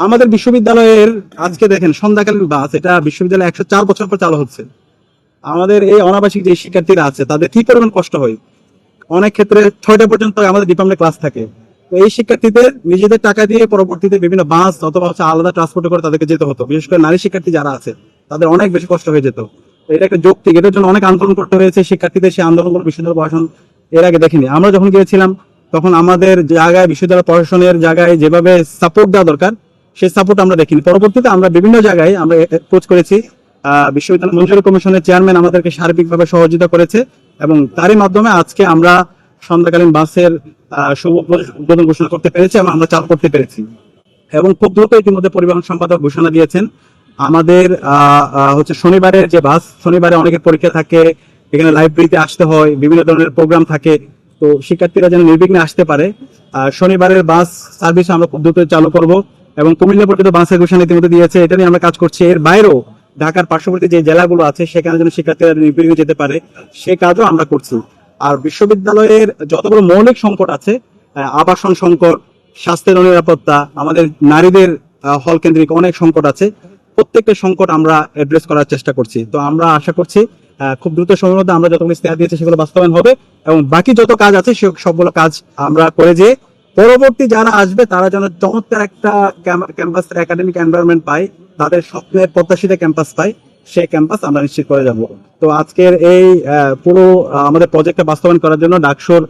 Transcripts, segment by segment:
আমাদের বিশ্ববিদ্যালয়ের আজকে দেখেন সন্ধ্যাকালীন বাস, এটা বিশ্ববিদ্যালয়ে 104 বছর পর চালু হচ্ছে। আমাদের এই অনাবাসিক যে শিক্ষার্থীরা আছে তাদের কি পরিমাণ কষ্ট হয়, অনেক ক্ষেত্রে 6টা পর্যন্ত আমাদের ডিপার্টমেন্টে ক্লাস থাকে। তো এই শিক্ষার্থীদের নিজেদের টাকা দিয়ে পরবর্তীতে বিভিন্ন বাস অথবা আলাদা ট্রান্সপোর্টে করে তাদেরকে যেতে হতো, বিশেষ করে নারী শিক্ষার্থী যারা আছে তাদের অনেক বেশি কষ্ট হয়ে যেত। তো এটা একটা যৌক্তিক, এটার জন্য অনেক আন্দোলন করতে হয়েছে শিক্ষার্থীদের। সেই আন্দোলনগুলো বিশ্ববিদ্যালয় প্রশাসন এর আগে দেখেনি। আমরা যখন গিয়েছিলাম তখন আমাদের জায়গায় বিশ্ববিদ্যালয় প্রশাসনের জায়গায় যেভাবে সাপোর্ট দেওয়া দরকার সেই সাপোর্ট আমরা দেখিনি। পরবর্তীতে আমরা বিভিন্ন জায়গায় আমরা অ্যাপ্রোচ করেছি, বিশ্ববিদ্যালয় মঞ্জুরি কমিশনের চেয়ারম্যান আমাদেরকে সার্বিকভাবে সহযোগিতা করেছে এবং তারই মাধ্যমে আজকে আমরা সন্ধ্যাকালীন বাসের শুভ উদ্বোধন ঘোষণা করতে পেরেছি এবং আমরা চালু করতে পেরেছি। এবং খুব দ্রুত ইতিমধ্যে পরিবহন সম্পাদক ঘোষণা দিয়েছেন আমাদের হচ্ছে শনিবারের যে বাস, শনিবারে অনেকের পরীক্ষা থাকে, এখানে লাইব্রেরিতে আসতে হয়, বিভিন্ন ধরনের প্রোগ্রাম থাকে, তো শিক্ষার্থীরা যেন নির্বিঘ্নে আসতে পারে। শনিবারের বাস সার্ভিস আমরা খুব দ্রুত চালু করব এবং কুমিল্লা পর্যন্ত বাসের ঘোষণা ইতিমধ্যে দিয়েছে, এটা নিয়ে আমরা কাজ করছি। এর বাইরেও ঢাকার পার্শ্ববর্তী যে জেলাগুলো আছে সেখানে যেন শিক্ষার্থীরা নির্বিঘ্নে যেতে পারে সে কাজও আমরা করছি। আর বিশ্ববিদ্যালয়ের যতগুলো মৌলিক সংকট আছে, আবাসন সংকট, স্বাস্থ্যের নিরাপত্তা, আমাদের নারীদের হল কেন্দ্রিক অনেক সংকট আছে, প্রত্যেকটা সংকট আমরা অ্যাড্রেস করার চেষ্টা করছি। তো আমরা আশা করছি খুব দ্রুত সময়ের মধ্যে আমরা যতগুলো ইস্তেহার দিয়েছি সেগুলো বাস্তবায়ন হবে এবং বাকি যত কাজ আছে সবগুলো কাজ আমরা করে যে পরবর্তী যারা আসবে তারা যেন চমৎকার একটা ক্যাম্পাস একাডেমিক এনভায়রনমেন্ট পায়, তাদের স্বপ্নের প্রত্যাশিত ক্যাম্পাস পায়, সেই ক্যাম্পাস আমরা নিশ্চিত করে যাব। তো আজকের এই পুরো আমাদের প্রজেক্টটা বাস্তবায়ন করার জন্য ডাকসুর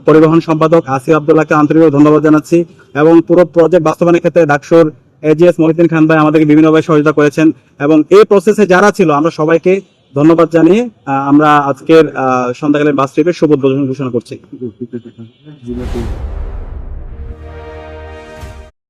পরিবহন সম্পাদক আসিফ আব্দুল্লাহকে আন্তরিকভাবে ধন্যবাদ জানাচ্ছি এবং পুরো প্রজেক্ট বাস্তবায়নের ক্ষেত্রে ডাকসুর এজিএস মহিউদ্দিন খান ভাই আমাদেরকে বিভিন্নভাবে সহযোগিতা করেছেন এবং এই প্রসেসে যারা ছিল আমরা সবাইকে ধন্যবাদ জানিয়ে আমরা আজকের সন্ধ্যাকালীন বাস ট্রিপের শুভ উদ্বোধন ঘোষণা করছি।